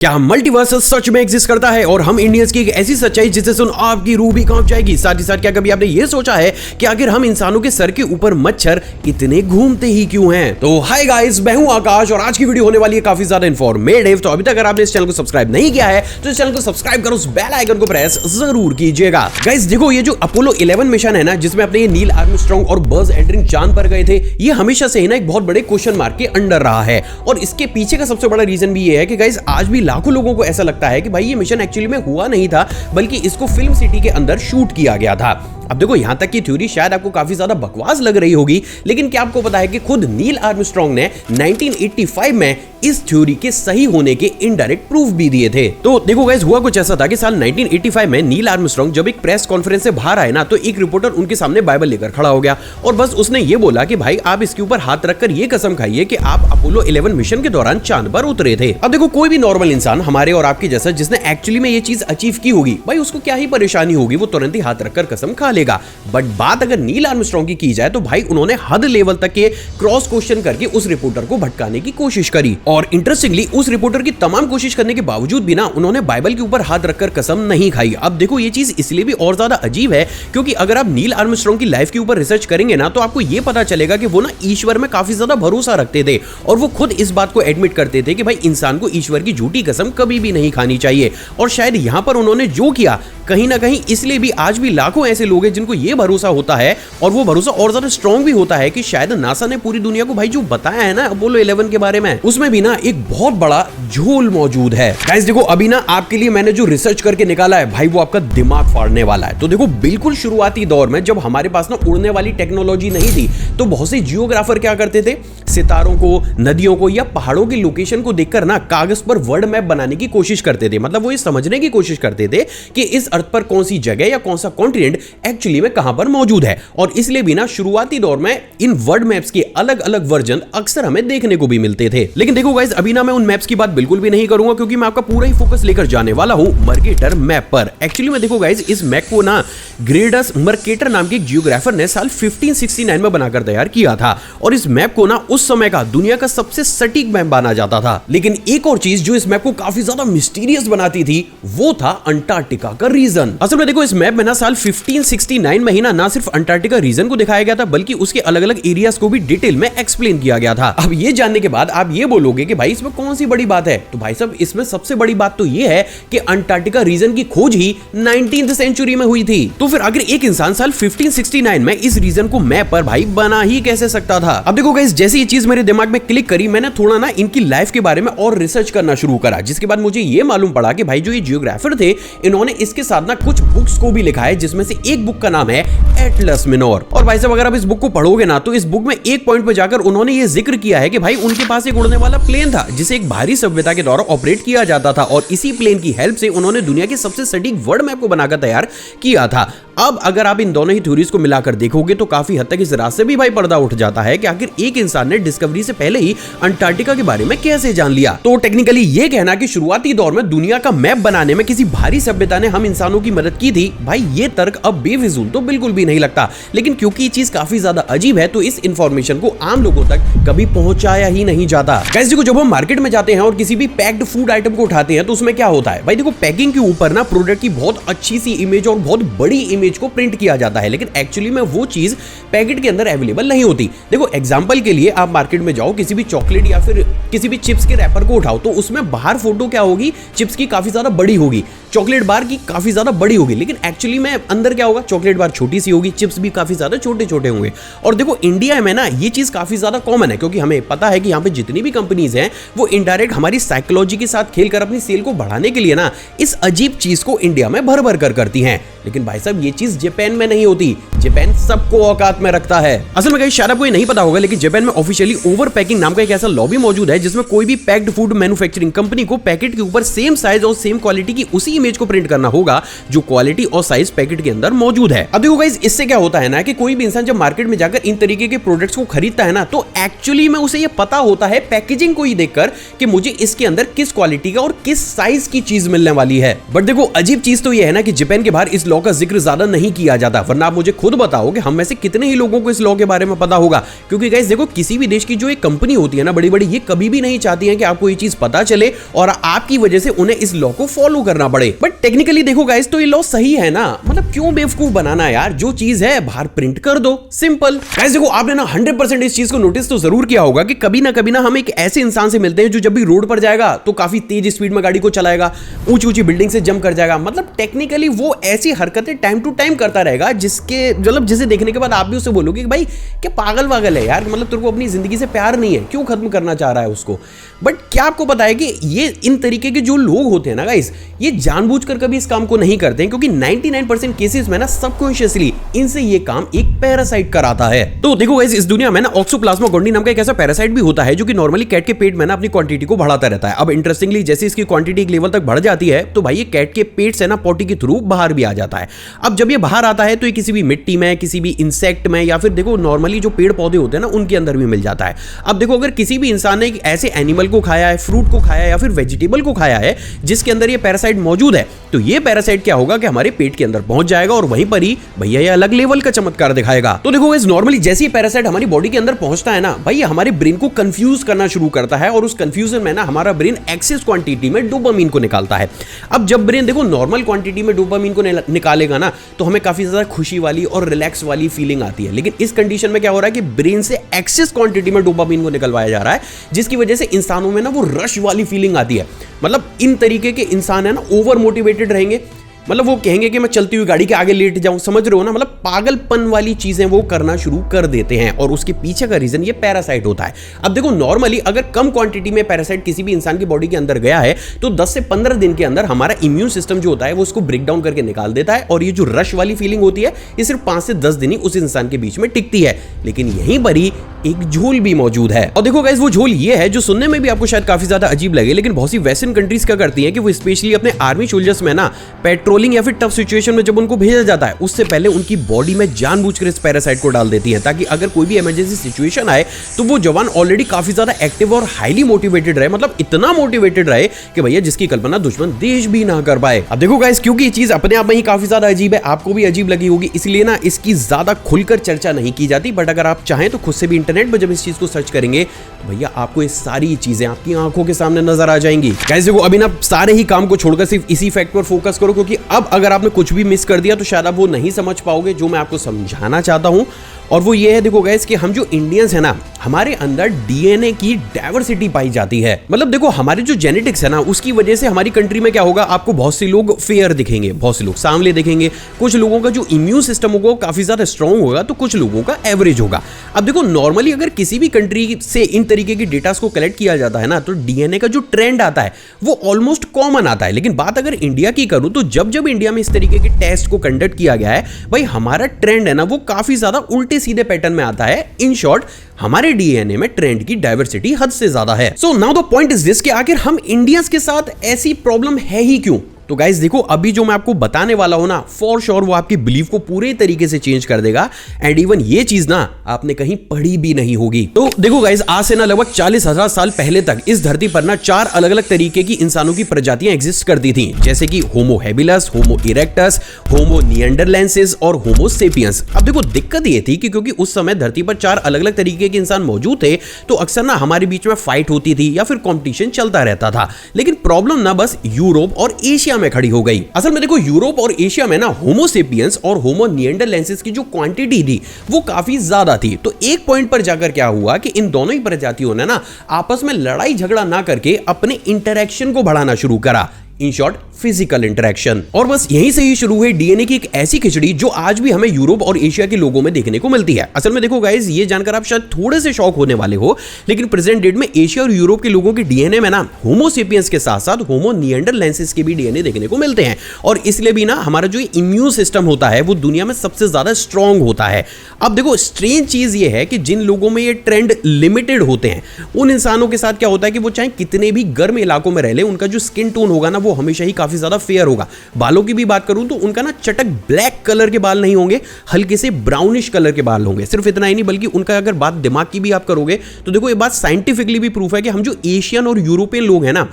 क्या मल्टीवर्स सच में एग्जिस्ट करता है और हम इंडियंस की एक ऐसी सच्चाई जिसे सुन आपकी रूह भी कांप जाएगी। साथ ही साथ क्या कभी आपने ये सोचा है कि आखिर हम इंसानों के सर के ऊपर मच्छर इतने घूमते ही क्यों हैं? तो हाय गाइस, मैं हूं आकाश और आज की वीडियो होने वाली है काफी ज्यादा इन्फॉर्मेटिव। तो अभी तक अगर आपने इस चैनल को सब्सक्राइब नहीं किया है तो इस चैनल को सब्सक्राइब करो, उस बेल आइकन को प्रेस जरूर कीजिएगा। गाइस देखो, ये जो अपोलो 11 मिशन है ना, जिसमें अपने ये नील आर्मस्ट्रांग और बज एल्ड्रिन चांद पर गए थे, ये हमेशा से ही ना एक बहुत बड़े क्वेश्चन मार्क के अंडर रहा है। और इसके पीछे का सबसे बड़ा रीजन भी ये है कि गाइस आज भी लाखों लोगों को ऐसा लगता है कि भाई ये मिशन एक्चुअली में हुआ नहीं था, बल्कि इसको फिल्म सिटी के अंदर शूट किया गया था। अब देखो, यहां तक की थ्योरी शायद आपको काफी ज्यादा बकवास लग रही होगी, लेकिन क्या आपको पता है कि खुद नील आर्मस्ट्रांग ने 1985 में इस थ्योरी के सही होने के इनडायरेक्ट प्रूफ भी दिए थे। तो देखो गाइस, हुआ कुछ ऐसा था कि साल 1985 में नील आर्मस्ट्रांग जब एक प्रेस कॉन्फ्रेंस से बाहर आए ना, तो एक रिपोर्टर उनके सामने बाइबल लेकर खड़ा हो गया और बस उसने ये बोला कि भाई आप इसके ऊपर हाथ रखकर ये कसम खाइए कि आप अपोलो 11 मिशन के दौरान चांद पर उतरे थे। अब देखो, कोई भी नॉर्मल इंसान हमारे और आपके जैसा जिसने एक्चुअली में ये चीज अचीव की होगी, भाई उसको क्या ही परेशानी होगी, वो तुरंत ही हाथ रखकर कसम खा लेगा। बट बात अगर नील आर्मस्ट्रांग की जाए तो भाई उन्होंने हद लेवल तक के क्रॉस क्वेश्चन करके उस रिपोर्टर को भटकाने की कोशिश करी। और इंटरेस्टिंगली उस रिपोर्टर की तमाम कोशिश करने के बावजूद भी ना उन्होंने बाइबल के ऊपर हाथ रखकर कसम नहीं खाई। अब देखो, ये चीज इसलिए भी और ज्यादा अजीब है क्योंकि अगर आप नील आर्मस्ट्रांग की लाइफ के ऊपर रिसर्च करेंगे ना, तो आपको ये पता चलेगा कि वो ना ईश्वर में काफी ज्यादा भरोसा रखते थे और वो खुद इस बात को एडमिट करते थे कि भाई इंसान को ईश्वर की झूठी कसम कभी भी नहीं खानी चाहिए। और शायद यहां पर उन्होंने जो किया, कहीं ना कहीं इसलिए भी आज भी लाखों ऐसे लोग हैं जिनको ये भरोसा होता है और वो भरोसा और ज्यादा स्ट्रांग भी होता है कि शायद नासा ने पूरी दुनिया को भाई जो बताया है ना अपोलो 11 के बारे में, उसमें भी ना एक बहुत बड़ा झोल मौजूद है। गाइस देखो, अभी ना आपके लिए मैंने जो रिसर्च करके निकाला है भाई, वो आपका दिमाग फाड़ने वाला है। तो देखो, बिल्कुल शुरुआती दौर में जब हमारे पास ना उड़ने वाली टेक्नोलॉजी नहीं थी, तो बहुत से जियोग्राफर क्या करते थे, सितारों को, नदियों को या पहाड़ों की लोकेशन को देखकर ना कागज पर वर्ल्ड मैप बनाने की कोशिश करते थे। मतलब वो ये समझने की कोशिश करते थे कि इस अर्थ पर कौन सी जगह या कौन सा कॉन्टिनेंट एक्चुअली में कहां पर मौजूद है। और इसलिए भी ना शुरुआती दौर में इन वर्ल्ड मैप्स के अलग अलग वर्जन अक्सर हमें देखने को भी मिलते थे। लेकिन देखो गाइस, अभी ना मैं उन मैप्स की बात बिल्कुल भी नहीं करूंगा क्योंकि मैं आपका पूरा ही फोकस लेकर जाने वाला हूं मर्केटर मैप पर। एक्चुअली में देखो गाइस, इस मैप को ना ग्रेडस मर्केटर नाम के जियोग्राफर ने साल 1569 में बनाकर तैयार किया था और इस मैप को ना उस समय का दुनिया का सबसे सटीक मैप माना जाता था। लेकिन एक और चीज जो इस मैप को काफी ज्यादा मिस्टीरियस बनाती थी, वो था अंटार्कटिका का रीजन। असल में देखो, इस मैप में ना साल 1569 में ही ना सिर्फ अंटार्कटिका रीजन को दिखाया गया था, बल्कि उसके अलग अलग एरियाज को भी डिटेल में एक्सप्लेन किया गया था। अब ये जानने के बाद आप ये बोलोगे कि भाई इसमें कौन सी बड़ी बात है, तो भाई साहब इसमें सबसे बड़ी बात तो ये है कि अंटार्कटिका रीजन की खोज ही 19th सेंचुरी में हुई थी। तो फिर अगर एक इंसान साल 1569 में इस रीजन को मैप पर भाई बना ही कैसे सकता था? अब देखो गाइस, जैसे ये चीज मेरे दिमाग में क्लिक करी, मैंने थोड़ा ना इनकी लाइफ के बारे में और रिसर्च करना शुरू करा, जिसके बाद मुझे ये मालूम पड़ा कि भाई जो ये जियोग्राफर थे, इन्होंने इसके साथ ना कुछ बुक्स को भी लिखा है, जिसमें से एक बुक का नाम है एटलस मिनोर। और भाई साहब, अगर आप इस बुक को पढ़ोगे ना, तो इस बुक में एक पॉइंट पर जाकर उन्होंने ये जिक्र किया है कि भाई उनके पास एक उड़ने वाला प्लेन था जिसे एक भारी सभ्यता के द्वारा ऑपरेट किया जाता था और इसी प्लेन की हेल्प से उन्होंने दुनिया के सबसे सटीक वर्ल्ड मैप को बनाकर तैयार किया था। अब अगर आप इन दोनों ही थ्योरीज को मिलाकर देखोगे तो काफी हद तक इस रात से भी भाई पर्दा उठ जाता है कि आखिर एक इंसान ने डिस्कवरी से पहले ही अंटार्कटिका के बारे में कैसे जान लिया। तो टेक्निकली ये कहना कि शुरुआती दौर में दुनिया का मैप बनाने में किसी भारी सभ्यता ने हम इंसानों की मदद की थी, भाई ये तर्क अब बेफिजूल तो बिल्कुल भी नहीं लगता। लेकिन क्योंकि ये चीज काफी ज्यादा अजीब है, तो इस इंफॉर्मेशन को आम लोगों तक कभी पहुंचाया ही नहीं जाता। गाइस देखो, जब हम मार्केट में जाते हैं और किसी भी पैक्ड फूड आइटम को उठाते हैं, तो उसमें क्या होता है भाई, देखो पैकिंग के ऊपर ना प्रोडक्ट की बहुत अच्छी सी इमेज और बहुत बड़ी इमेज को प्रिंट किया जाता है, लेकिन एक्चुअली में वो चीज पैकेट के अंदर अवेलेबल नहीं होती। देखो एग्जांपल के लिए आप मार्केट में जाओ, किसी भी चॉकलेट या फिर किसी भी चिप्स के रैपर को उठाओ, तो उसमें बाहर फोटो क्या होगी, चिप्स की काफी ज्यादा बड़ी होगी, चॉकलेट बार की काफी ज्यादा बड़ी होगी, लेकिन एक्चुअली में अंदर क्या होगा, चॉकलेट बार छोटी सी होगी, चिप्स भी काफी ज्यादा छोटे छोटे होंगे। और देखो इंडिया में ना ये चीज काफी ज्यादा कॉमन है क्योंकि हमें पता है कि यहाँ पे जितनी भी कंपनीज हैं वो इनडायरेक्ट हमारी साइकोलॉजी के साथ खेलकर अपनी सेल को बढ़ाने के लिए ना इस अजीब चीज को इंडिया में भर भर कर करती हैं। लेकिन भाई साहब ये चीज जापान में नहीं होती, जापान सबको औकात में रखता है। असल में कहीं शायद आपको ये नहीं पता होगा, लेकिन जापान में ऑफिशियली ओवर पैकिंग नाम का एक ऐसा लॉबी मौजूद है जिसमें कोई भी पैक्ड फूड मैन्युफैक्चरिंग कंपनी को पैकेट के ऊपर सेम साइज और सेम क्वालिटी की उसी इमेज को प्रिंट करना होगा जो क्वालिटी और साइज पैकेट के अंदर मौजूद है। अब देखो गाइस, इससे क्या होता है ना कि कोई भी इंसान जब मार्केट में जाकर इन तरीके के प्रोडक्ट्स को खरीदता है ना, तो एक्चुअली में उसे ये पता होता है पैकेजिंग को ही देखकर कि मुझे इसके अंदर किस क्वालिटी का और किस साइज की चीज मिलने वाली है। बट देखो अजीब चीज तो ये है ना कि जापान के बाहर इस लॉ का जिक्र ज्यादा नहीं किया जाता, वरना आप मुझे खुद खुद बताओ कि हम में से कितने ही लोगों को इस लॉ के बारे में पता होगा, क्योंकि गाइस देखो किसी भी देश की जो एक कंपनी होती है ना बड़ी बड़ी, ये कभी भी नहीं चाहती है कि आपको ये चीज पता चले और आपकी वजह से उन्हें इस लॉ को फॉलो करना पड़े। बट टेक्निकली देखो गाइस तो ये लॉ सही है ना, मतलब क्यों बेवकूफ बनाना यार, जो चीज है बाहर प्रिंट कर दो, सिंपल। गाइस देखो आपने ना 100% इस चीज को नोटिस तो जरूर किया होगा कि कभी ना हम एक ऐसे इंसान से मिलते हैं जो जब भी रोड पर जाएगा तो काफी तेज स्पीड में गाड़ी को चलाएगा, ऊंची ऊंची बिल्डिंग से जंप कर जाएगा, मतलब टेक्निकली वो ऐसी हरकतें टाइम टू टाइम करता रहेगा जिसके मतलब जिसे देखने के बाद आप भी उससे बोलोगे कि भाई क्या पागल वागल है यार, मतलब तेरे को अपनी जिंदगी से प्यार नहीं है, क्यों खत्म करना चाह रहा है उसको। बट क्या आपको पता है कि ये इन तरीके के जो लोग होते हैं ना गाइस, ये जानबूझकर कभी इस काम को नहीं करते हैं, क्योंकि 99% केसेस में ना सबकॉन्शियसली इनसे ये काम एक पैरासाइट कराता है। तो देखो गाइस इस दुनिया में ना ऑक्सोप्लाज्मा गोंडी नाम का एक ऐसा पैरासाइट भी होता है जो कि नॉर्मली कैट के पेट में ना अपनी क्वांटिटी को बढ़ाता रहता है। अब इंटरेस्टिंगली जैसे इसकी क्वांटिटी एक लेवल तक बढ़ जाती है तो भाई ये कैट के पेट से ना पोटी के थ्रू बाहर भी आ जाता है। अब जब ये बाहर आता है तो ये किसी भी मिट्टी में, किसी भी इंसेक्ट में, या फिर देखो नॉर्मली जो पेड़ पौधे होते हैं ना उनके अंदर भी मिल जाता है। अब देखो अगर किसी भी इंसान ने एक ऐसे एनिमल को खाया है, फ्रूट को खाया है या फिर वेजिटेबल को खाया है जिसके अंदर ये पैरासाइट मौजूद है, तो ये पैरासाइट क्या होगा कि हमारे पेट के अंदर पहुंच जाएगा और वहीं पर ही भैया ये अलग लेवल का चमत्कार दिखाएगा। तो देखो गाइस नॉर्मली जैसे ये पैरासाइट हमारी बॉडी के अंदर पहुंचता है ना भाई, हमारे ब्रेन को कंफ्यूज करना शुरू करता है और उस कंफ्यूजन में ना हमारा ब्रेन एक्सेस क्वांटिटी में डोपामीन को निकालता है। अब जब ब्रेन देखो नॉर्मल क्वांटिटी में डोपामीन को निकालेगा ना तो हमें काफी ज्यादा खुशी वाली और रिलैक्स वाली फीलिंग आती है, लेकिन इस कंडीशन में क्या हो रहा है कि ब्रेन से एक्सेस क्वांटिटी में डोपामीन को निकलवाया जा रहा है, जिसकी वजह से इंसानों में ना वो रश वाली फीलिंग आती है। मतलब इन तरीके के इंसान है ना ओवर मोटिवेटेड रहेंगे, मतलब वो कहेंगे कि मैं चलती हुई गाड़ी के आगे लेट जाऊं, समझ रहे हो ना, मतलब पागलपन वाली चीजें वो करना शुरू कर देते हैं और उसके पीछे का रीजन ये पैरासाइट होता है। अब देखो नॉर्मली अगर कम क्वांटिटी में पैरासाइट किसी भी इंसान की बॉडी के अंदर गया है तो 10 से 15 दिन के अंदर हमारा इम्यून सिस्टम जो होता है वो उसको ब्रेक डाउन करके निकाल देता है और ये जो रश वाली फीलिंग होती है ये सिर्फ 5 से 10 दिन ही उस इंसान के बीच में टिकती है। लेकिन यहीं पर ही एक झोल भी मौजूद है और देखो गाइस वो झोल ये है जो सुनने में भी आपको शायद काफी ज्यादा अजीब लगे, लेकिन बहुत सी वेस्टर्न कंट्रीज क्या करती हैं कि वो स्पेशली अपने आर्मी सोल्जर्स में ना पेट्रोलिंग या फिर टफ सिचुएशन में जब उनको भेजा जाता है उससे पहले उनकी बॉडी में जानबूझकर इस पैरासाइट को डाल देती हैं ताकि अगर कोई भी इमरजेंसी सिचुएशन आए तो वो जवान ऑलरेडी काफी ज्यादा एक्टिव और हाईली मोटिवेटेड रहे, मतलब इतना मोटिवेटेड रहे कि भैया जिसकी कल्पना दुश्मन देश भी ना कर पाए। अब देखो गाइस क्योंकि ये चीज अपने आप में ही काफी ज्यादा अजीब है, आपको भी अजीब लगी होगी, इसलिए ना इसकी ज्यादा खुलकर चर्चा नहीं की जाती, बट अगर आप चाहें तो खुद से भी इंटरनेट पर जब इस चीज को सर्च करेंगे तो भैया आपको ये सारी चीजें आपकी आंखों के सामने नजर आ जाएंगी। गाइस देखो अभी ना सारे ही काम को छोड़कर सिर्फ इसी फैक्ट पर फोकस करो, क्योंकि अब अगर आपने कुछ भी मिस कर दिया तो शायद आप वो नहीं समझ पाओगे जो मैं आपको समझाना चाहता हूं। और वो ये है देखो गाइस कि हम जो इंडियंस है ना हमारे अंदर डीएनए की डाइवर्सिटी पाई जाती है। मतलब देखो हमारी जो जेनेटिक्स है ना उसकी वजह से हमारी कंट्री में क्या होगा, आपको बहुत से लोग फेयर दिखेंगे, बहुत से लोग सांवले दिखेंगे, कुछ लोगों का जो इम्यून सिस्टम होगा काफी ज्यादा स्ट्रांग होगा तो कुछ लोगों का एवरेज होगा। अब देखो नॉर्मली अगर किसी भी कंट्री से इन तरीके की डेटा को कलेक्ट किया जाता है ना तो डीएनए का जो ट्रेंड आता है वो ऑलमोस्ट कॉमन आता है। लेकिन बात अगर इंडिया की करूं तो जब जब इंडिया में इस तरीके के टेस्ट को कंडक्ट किया गया है भाई हमारा ट्रेंड है ना वो काफी ज्यादा उल्टे सीधे पैटर्न में आता है। इन शॉर्ट हमारे डीएनए में ट्रेंड की डाइवर्सिटी हद से ज्यादा है। So now the point is this कि आखिर हम इंडियंस के साथ ऐसी प्रॉब्लम है ही क्यों। तो गाइस देखो अभी जो मैं आपको बताने वाला हूं ना फॉर श्योर वो आपकी बिलीफ को पूरे तरीके से चेंज कर देगा एंड इवन ये चीज ना आपने कहीं पढ़ी भी नहीं होगी। तो देखो गाइस आज से ना लगभग 40,000 साल पहले तक इस धरती पर ना 4 अलग अलग तरीके की इंसानों की प्रजातियां एग्जिस्ट करती थी, जैसे कि होमो हैबिलस, होमो इरेक्टस, होमो निएंडरलैंसिस और होमो सेपियंस। अब देखो दिक्कत ये थी कि क्योंकि उस समय धरती पर 4 अलग अलग तरीके के इंसान मौजूद थे तो अक्सर ना हमारे बीच में फाइट होती थी या फिर कॉम्पिटिशन चलता रहता था। लेकिन प्रॉब्लम ना बस यूरोप और एशिया में खड़ी हो गई। असल में देखो यूरोप और एशिया में ना होमो सेपियंस और होमो निएंडरलैंसिस की जो क्वांटिटी थी वो काफी ज्यादा थी। तो एक पॉइंट पर जाकर क्या हुआ कि इन दोनों ही प्रजातियों ने ना आपस में लड़ाई झगड़ा ना करके अपने इंटरैक्शन को बढ़ाना शुरू करा, इन शॉर्ट फिजिकल इंटरेक्शन। और बस यहीं से ही शुरू हुई डीएनए की एक ऐसी खिचड़ी जो आज भी हमें यूरोप और एशिया के लोगों में देखने को मिलती है। असल में देखो गाइस ये जानकर आप शायद थोड़े से शॉक होने वाले हो, लेकिन प्रेजेंट डेट में एशिया और यूरोप के लोगों के डीएनए में ना होमो सेपियंस के साथ साथ होमो निएंडरलैंसिस के भी डीएनए देखने को मिलते हैं। और इसलिए भी ना हमारा जो इम्यून सिस्टम होता है वो दुनिया में सबसे ज्यादा स्ट्रांग होता है। अब देखो स्ट्रेंज चीज ये है कि जिन लोगों में ये ट्रेंड लिमिटेड होते हैं उन इंसानों के साथ क्या होता है कि वो चाहे कितने भी गर्म इलाकों में रह ले उनका जो स्किन टोन होगा ना वो हमेशा ही काफी काफी ज्यादा फेयर होगा। बालों की भी बात करूं तो उनका ना चटक ब्लैक कलर के बाल नहीं होंगे, हल्के से ब्राउनिश कलर के बाल होंगे। सिर्फ इतना ही नहीं बल्कि उनका अगर बात दिमाग की भी आप करोगे तो देखो ये बात साइंटिफिकली भी प्रूफ है कि हम जो एशियन और यूरोपियन लोग हैं ना,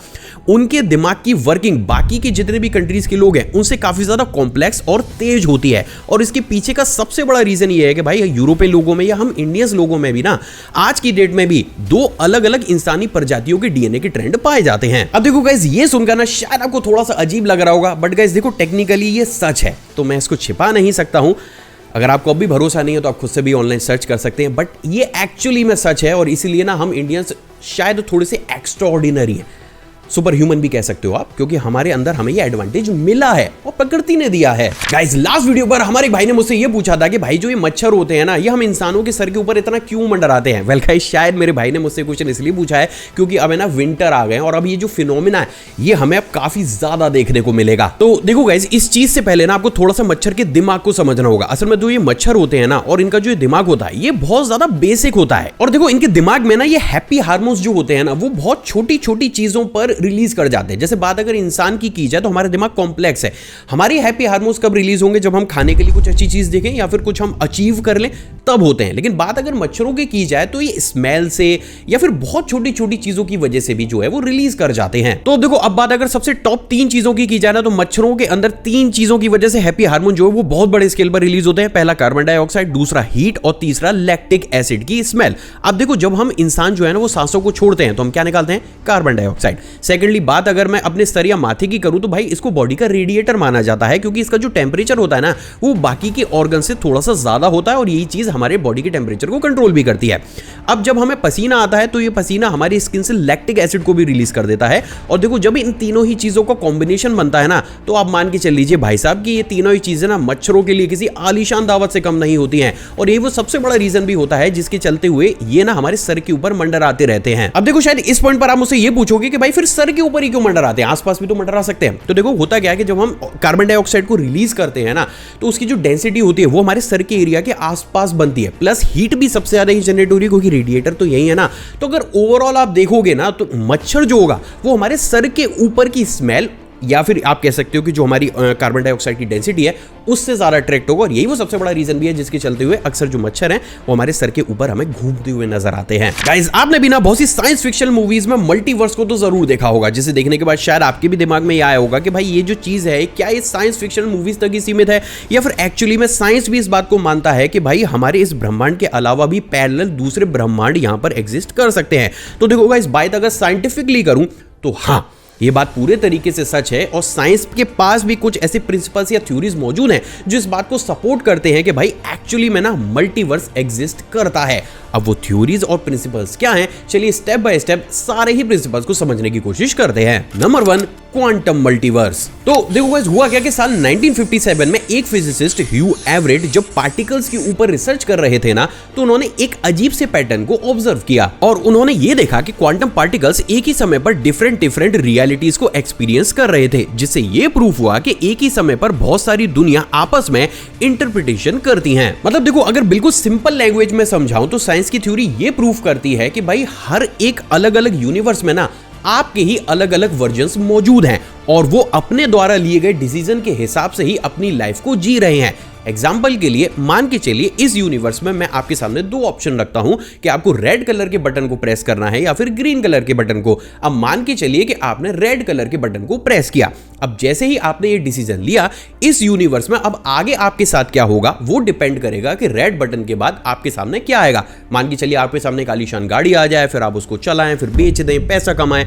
उनके दिमाग की वर्किंग बाकी के जितने भी कंट्रीज के लोग हैं उनसे काफी ज्यादा कॉम्प्लेक्स और तेज होती है। और इसके पीछे का सबसे बड़ा रीजन ये है कि भाई यूरोपियन लोगों में या हम इंडियंस लोगों में भी ना आज की डेट में भी दो अलग अलग इंसानी प्रजातियों के डीएनए के ट्रेंड पाए जाते हैं। अब देखो गाइस, ये सुनकर ना शायद आपको थोड़ा सा अजीब लग रहा होगा, बट गाइस देखो टेक्निकली ये सच है, तो मैं इसको छिपा नहीं सकता हूं। अगर आपको अब भी भरोसा नहीं है तो आप खुद से भी ऑनलाइन सर्च कर सकते हैं, बट ये एक्चुअली में सच है। और इसीलिए ना हम इंडियंस शायद थोड़े से एक्स्ट्राऑर्डिनरी हैं, सुपर ह्यूमन भी कह सकते हो आप, क्योंकि हमारे अंदर हमें ये एडवांटेज मिला है और प्रकृति ने दिया है। गाइस लास्ट वीडियो पर हमारे भाई ने मुझसे ये पूछा था कि भाई जो ये मच्छर होते हैं ना, ये हम इंसानों के सर के ऊपर इतना क्यों मंडराते हैं। वेल गाइस, शायद मेरे भाई ने मुझसे क्वेश्चन इसलिए पूछा है क्योंकि अब है ना विंटर आ गए और अब ये जो फिनोमिना है ये हमें अब काफी ज्यादा देखने को मिलेगा। तो देखो गाइस, इस चीज से पहले ना आपको थोड़ा सा मच्छर के दिमाग को समझना होगा। असल में जो ये मच्छर होते हैं ना और इनका जो दिमाग होता है ये बहुत ज्यादा बेसिक होता है। और देखो इनके दिमाग में ना ये हैप्पी हार्मोन्स जो होते हैं ना वो बहुत छोटी छोटी चीजों पर रिलीज कर जाते हैं। जैसे बात अगर इंसान की जाए तो हमारा दिमाग कॉम्प्लेक्स है। हमारे हैप्पी हार्मोन्स कब रिलीज होंगे? जब हम खाने के लिए कुछ अच्छी चीज देखें या फिर कुछ हम अचीव कर लें तब होते हैं। लेकिन बात अगर मच्छरों की जाए तो ये स्मेल से या फिर बहुत छोटी छोटी चीजों की वजह से भी जो है वो रिलीज कर जाते हैं। तो देखो अब बात अगर सबसे टॉप 3 चीजों की जाए ना तो मच्छरों के अंदर 3 चीजों की वजह से हैप्पी हार्मोन जो है वो बहुत बड़े स्केल पर रिलीज होते हैं। पहला कार्बन डाइऑक्साइड, दूसरा हीट और तीसरा लैक्टिक एसिड की स्मेल। अब देखो जब हम इंसान जो है ना वो सांसों को छोड़ते हैं तो हम क्या निकालते हैं? Carbon dioxide. सेकेंडली बात अगर मैं अपने सर या माथे की करूं तो भाई इसको बॉडी का रेडिएटर माना जाता है, क्योंकि इसका जो टेम्परेचर होता है ना वो बाकी के ऑर्गन से थोड़ा सा ज्यादा होता है और यही चीज हमारे बॉडी के टेम्परेचर को कंट्रोल भी करती है। अब जब हमें पसीना आता है तो ये पसीना हमारी स्किन से लैक्टिक एसिड को भी रिलीज कर देता है। और देखो जब इन तीनों ही चीजों का कॉम्बिनेशन बनता है ना तो आप मान के चल लीजिए भाई साहब कि ये तीनों ही चीजें ना मच्छरों के लिए किसी आलीशान दावत से कम नहीं होती हैं। और ये वो सबसे बड़ा रीजन भी होता है जिसके चलते हुए ये ना हमारे सर के ऊपर मंडराते रहते हैं। अब देखो शायद इस पॉइंट पर आप मुझसे ये पूछोगे कि भाई फिर सर के ऊपर ही क्यों मंडराते हैं, आसपास भी तो मंडरा सकते हैं। तो देखो होता क्या है कि जब हम कार्बन डाइऑक्साइड को रिलीज करते हैं ना तो उसकी जो डेंसिटी होती है वो हमारे सर के एरिया के आसपास बनती है, प्लस हीट भी सबसे ज्यादा ही जनरेट हो रही है क्योंकि रेडिएटर तो यही है ना। तो अगर ओवरऑल आप देखोगे ना तो मच्छर जो होगा वो हमारे सर के ऊपर की स्मेल या फिर आप कह सकते हो कि जो हमारी कार्बन डाइऑक्साइड की डेंसिटी है उससे ज्यादा अट्रैक्ट होगा। और यही वो सबसे बड़ा रीजन भी है जिसके चलते हुए अक्सर जो मच्छर हैं वो हमारे सर के ऊपर हमें घूमते हुए नजर आते हैं। गाइस आपने भी ना बहुत सी साइंस फिक्शन मूवीज में मल्टीवर्स को तो जरूर देखा होगा, जिसे देखने के बाद शायद आपके भी दिमाग में ये आया होगा कि भाई ये जो चीज है क्या ये साइंस फिक्शन मूवीज तक ही सीमित है या फिर एक्चुअली में साइंस भी इस बात को मानता है कि भाई हमारे इस ब्रह्मांड के अलावा भी पैरेलल दूसरे ब्रह्मांड यहां पर एग्जिस्ट कर सकते हैं। तो देखो गाइस बात अगर साइंटिफिकली करूं तो हाँ ये बात पूरे तरीके से सच है और साइंस के पास भी कुछ ऐसे प्रिंसिपल्स या थ्योरीज मौजूद हैं जो इस बात को सपोर्ट करते हैं कि भाई एक्चुअली में ना मल्टीवर्स एग्जिस्ट करता है। अब वो थ्योरीज और प्रिंसिपल्स क्या हैं, चलिए स्टेप बाय स्टेप सारे ही प्रिंसिपल्स को समझने की कोशिश करते हैं। Number 1, quantum multiverse. तो देखो गाइस हुआ क्या कि साल 1957 में एक फिजिसिस्ट ह्यू एवरेट जब पार्टिकल्स के ऊपर रिसर्च कर रहे थे ना तो उन्होंने एक अजीब से पैटर्न को ऑब्जर्व किया और उन्होंने ये देखा कि क्वांटम पार्टिकल्स एक ही समय पर डिफरेंट रियलिटीज को एक्सपीरियंस कर रहे थे, जिससे ये प्रूफ हुआ कि एक ही समय पर बहुत सारी दुनिया आपस में इंटरप्रिटेशन करती हैं। मतलब देखो अगर बिल्कुल सिंपल लैंग्वेज में समझाऊं तो साइंस की थ्योरी ये प्रूफ करती है कि भाई हर एक अलग अलग यूनिवर्स में ना आपके ही अलग अलग वर्जन्स मौजूद हैं और वो अपने द्वारा लिए गए डिसीजन के हिसाब से ही अपनी लाइफ को जी रहे हैं। एग्जाम्पल के लिए मान के चलिए इस यूनिवर्स में मैं आपके सामने 2 ऑप्शन रखता हूं कि आपको रेड कलर के बटन को प्रेस करना है या फिर ग्रीन कलर के बटन को। अब मान के चलिए कि आपने रेड कलर के बटन को प्रेस किया। अब जैसे ही आपने ये डिसीजन लिया इस यूनिवर्स में अब आगे आपके साथ क्या होगा वो डिपेंड करेगा कि रेड बटन के बाद आपके सामने क्या आएगा। मान के चलिए आपके सामने एक आलीशान गाड़ी आ जाए, फिर आप उसको चलाएं, फिर बेच दें, पैसा कमाएं।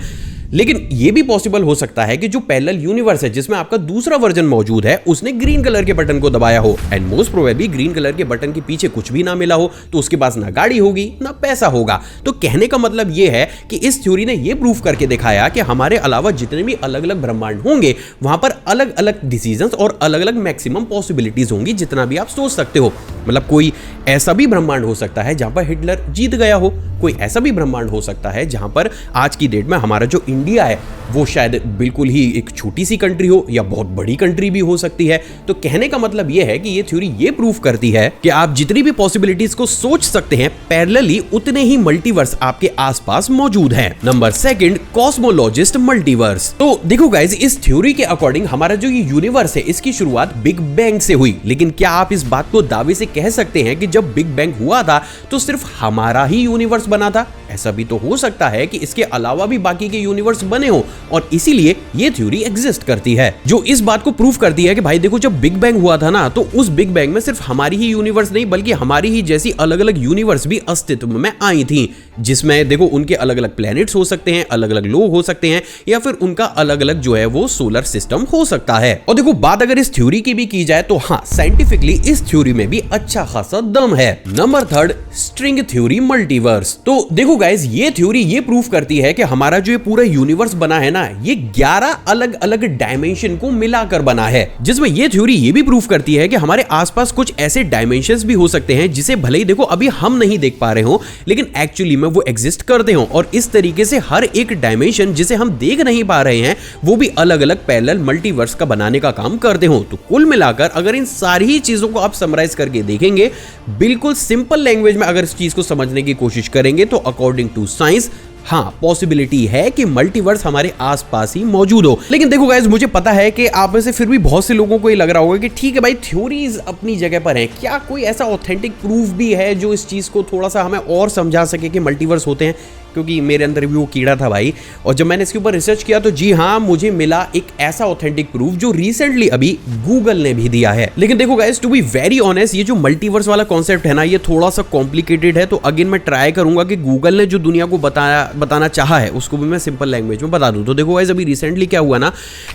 लेकिन यह भी पॉसिबल हो सकता है कि जो पैरेलल यूनिवर्स है जिसमें आपका दूसरा वर्जन मौजूद है उसने ग्रीन कलर के बटन को दबाया हो and most probably green colour के बटन के पीछे कुछ भी ना मिला हो तो उसके पास ना गाड़ी होगी ना पैसा होगा। तो कहने का मतलब यह है कि इस थ्योरी ने यह प्रूफ करके दिखाया कि हमारे अलावा जितने भी अलग अलग ब्रह्मांड होंगे वहां पर अलग अलग डिसीजंस और अलग अलग मैक्सिमम पॉसिबिलिटीज होंगी जितना भी आप सोच सकते हो। मतलब कोई ऐसा भी ब्रह्मांड हो सकता है जहां पर हिटलर जीत गया हो, कोई ऐसा भी ब्रह्मांड हो सकता है जहां पर आज की डेट में हमारा जो इंडिया है वो शायद बिल्कुल ही एक छोटी सी कंट्री हो या बहुत बड़ी कंट्री भी हो सकती है। तो कहने का मतलब यह है कि ये थ्योरी ये प्रूव करती है कि आप जितनी भी पॉसिबिलिटीज को सोच सकते हैं पैरेलली उतने ही मल्टीवर्स आपके आसपास मौजूद हैं। Number 2, cosmologist multiverse. तो देखो गाइस, इस थ्योरी के अकॉर्डिंग हमारा जो ये यूनिवर्स है इसकी शुरुआत बिग बैंग से हुई। लेकिन क्या आप इस बात को दावे से कह सकते हैं कि जब बिग बैंग हुआ था तो सिर्फ हमारा ही यूनिवर्स बना था? ऐसा भी तो हो सकता है कि इसके अलावा भी बाकी के यूनिवर्स बने हो और इसीलिए ये थ्योरी एग्जिस्ट करती है, जो इस बात को प्रूव करती है कि भाई देखो, जब बिग बैंग हुआ था ना तो उस बिग बैंग में सिर्फ हमारी ही यूनिवर्स नहीं बल्कि हमारी ही जैसी अलग अलग यूनिवर्स भी अस्तित्व में आई थी, जिसमें देखो उनके अलग अलग प्लैनेट्स हो सकते हैं, अलग अलग लोग हो सकते हैं, या फिर उनका अलग अलग जो है वो सोलर सिस्टम हो सकता है। और देखो बात अगर इस थ्योरी की भी की जाए तो हाँ, साइंटिफिकली इस थ्योरी में भी अच्छा खासा दम है। Number 3, string theory multiverse. तो देखो गाइस, ये थ्योरी ये प्रूव करती है कि हमारा जो ये पूरा यूनिवर्स बना है ना, ये 11 अलग अलग डायमेंशन को मिलाकर बना है, जिसमें ये थ्योरी ये भी प्रूव करती है कि हमारे आसपास कुछ ऐसे डायमेंशंस भी हो सकते हैं जिसे भले ही देखो अभी हम नहीं देख पा रहे हो लेकिन एक्चुअली में वो एग्जिस्ट करते हो। और इस तरीके से हर एक डायमेंशन जिसे हम देख नहीं पा रहे हैं वो भी अलग अलग पैरेलल मल्टीवर्स का बनाने का काम करते हो। तो कुल मिलाकर अगर इन सारी ही चीजों को आप समराइज करके देखेंगे, बिल्कुल सिंपल लैंग्वेज में अगर इस चीज को समझने की कोशिश करेंगे तो अकॉर्डिंग टू साइंस हाँ, पॉसिबिलिटी है कि मल्टीवर्स हमारे आसपास ही मौजूद हो। लेकिन देखो गाइस, मुझे पता है कि आप में से फिर भी बहुत से लोगों को ये लग रहा होगा कि ठीक है भाई, थ्योरीज अपनी जगह पर हैं, क्या कोई ऐसा ऑथेंटिक प्रूफ भी है जो इस चीज को थोड़ा सा हमें और समझा सके कि मल्टीवर्स होते हैं? क्योंकि मेरे अंदर भी वो कीड़ा था भाई, और जब मैंने इसके ऊपर रिसर्च किया तो जी हाँ, मुझे मिला एक ऐसा ऑथेंटिक प्रूफ जो रिसेंटली अभी गूगल ने भी दिया है। लेकिन देखो guys, to be very honest, ये जो मल्टीवर्स वाला कॉन्सेप्ट है ना, ये थोड़ा सा कॉम्प्लिकेटेड है। तो अगेन मैं ट्राई करूंगा कि गूगल ने जो दुनिया को बताना चाहा है उसको भी मैं सिंपल लैंग्वेज में बता दूं। तो देखो गाइस, अभी रिसेंटली क्या हुआ ना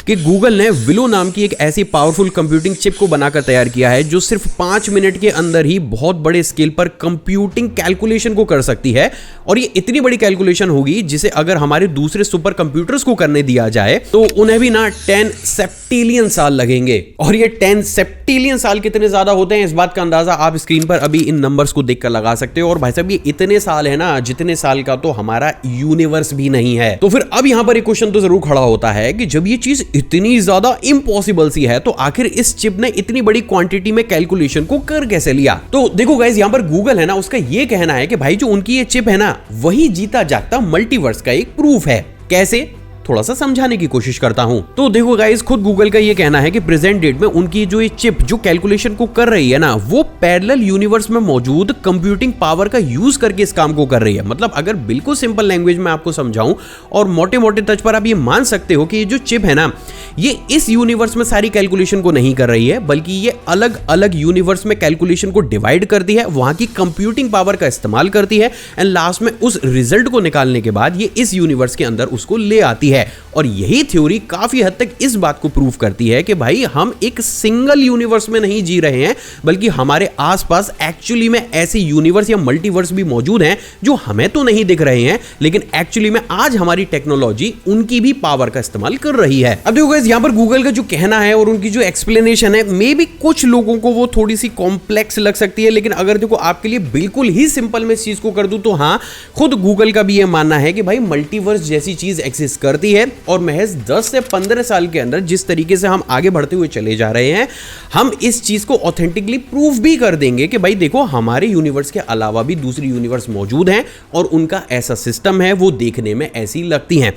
कि गूगल ने विलो नाम की एक ऐसी पावरफुल कंप्यूटिंग चिप को बनाकर तैयार किया है जो सिर्फ 5 मिनट के अंदर ही बहुत बड़े स्केल पर कंप्यूटिंग कैलकुलेशन को कर सकती है। और ये इतनी बड़ी कैलकुलेशन होगी जिसे अगर हमारे दूसरे सुपर कंप्यूटर्स को करने दिया जाए तो उन्हें भी ना 10 सेप्टिलियन साल लगेंगे। और ये 10 सेप्टिलियन साल कितने ज्यादा होते हैं इस बात का अंदाजा आप स्क्रीन पर अभी इन नंबर्स को देखकर लगा सकते हो। और भाई साहब, ये इतने साल है ना जितने साल का तो हमारा यूनिवर्स भी नहीं है। तो फिर अब यहां पर एक क्वेश्चन तो जरूर खड़ा होता है कि जब ये चीज इतनी ज्यादा इम्पॉसिबल सी है तो आखिर इस चिप ने इतनी बड़ी क्वांटिटी में कैलकुलेशन को कर कैसे लिया? तो देखो गाइस, यहां पर गूगल है ना, उसका ये कहना है कि भाई जो उनकी ये चिप है ना, वही जीता जागता मल्टीवर्स का एक प्रूफ है। कैसे? थोड़ा सा समझाने की कोशिश करता हूं। तो देखो गाइस, खुद गूगल का ये कहना है कि प्रेजेंट डेट में उनकी जो ये चिप जो कैलकुलेशन को कर रही है ना, वो पैरेलल यूनिवर्स में मौजूद कंप्यूटिंग पावर का यूज करके इस काम को कर रही है। मतलब अगर बिल्कुल सिंपल लैंग्वेज में आपको समझाऊं और मोटे मोटे टच पर आप ये मान सकते हो कि ये जो चिप है ना, ये इस यूनिवर्स में सारी कैलकुलेशन को नहीं कर रही है बल्कि ये अलग अलग यूनिवर्स में कैलकुलेशन को डिवाइड करती है, वहां की कंप्यूटिंग पावर का इस्तेमाल करती है एंड लास्ट में उस रिजल्ट को निकालने के बाद ये इस यूनिवर्स के अंदर उसको ले आती है। और यही थ्योरी काफी हद तक इस बात को प्रूव करती है कि भाई हम एक सिंगल यूनिवर्स में नहीं जी रहे हैं बल्कि हमारे आसपास एक्चुअली में ऐसे यूनिवर्स या मल्टीवर्स भी मौजूद हैं जो हमें तो नहीं दिख रहे हैं लेकिन एक्चुअली में आज हमारी टेक्नोलॉजी उनकी भी पावर का इस्तेमाल कर रही है। अब देखो गाइस, यहां पर गूगल का जो कहना है और उनकी जो एक्सप्लेनेशन है, मे बी कुछ लोगों को वो थोड़ी सी कॉम्प्लेक्स लग सकती है, लेकिन अगर देखो आपके लिए बिल्कुल ही सिंपल में इस चीज को कर दूं तो हाँ, खुद गूगल का भी ये मानना है कि भाई मल्टीवर्स जैसी चीज एक्सिस्ट करती है और महज 10 से 15 साल के अंदर जिस तरीके से हम आगे बढ़ते हुए चले जा रहे हैं, हम इस चीज को ऑथेंटिकली प्रूव भी कर देंगे कि भाई देखो, हमारे यूनिवर्स के अलावा भी दूसरी यूनिवर्स मौजूद हैं और उनका ऐसा सिस्टम है, वो देखने में ऐसी लगती हैं।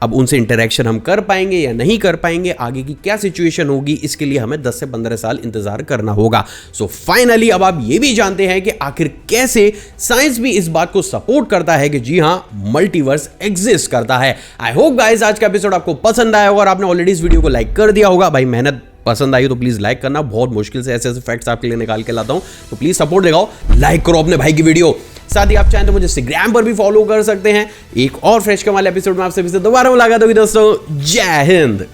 अब उनसे इंटरेक्शन हम कर पाएंगे या नहीं कर पाएंगे, आगे की क्या सिचुएशन होगी, इसके लिए हमें 10 से 15 साल इंतजार करना होगा। सो फाइनली अब आप ये भी जानते हैं कि आखिर कैसे साइंस भी इस बात को सपोर्ट करता है कि जी हां, मल्टीवर्स एग्जिस्ट करता है। आई होप गाइस आज का एपिसोड आपको पसंद आया होगा और आपने ऑलरेडी इस वीडियो को लाइक कर दिया होगा। भाई मेहनत पसंद आई तो प्लीज लाइक करना, बहुत मुश्किल से ऐसे फैक्ट्स आपके लिए निकाल के लाता हूं, तो प्लीज सपोर्ट दिखाओ, लाइक करो अपने भाई की वीडियो। साथ ही आप चाहें तो मुझे इंस्टाग्राम पर भी फॉलो कर सकते हैं। एक और फ्रेश कमाल एपिसोड में आपसे फिर से दोबारा मुलाकात होगी दोस्तों। जय हिंद।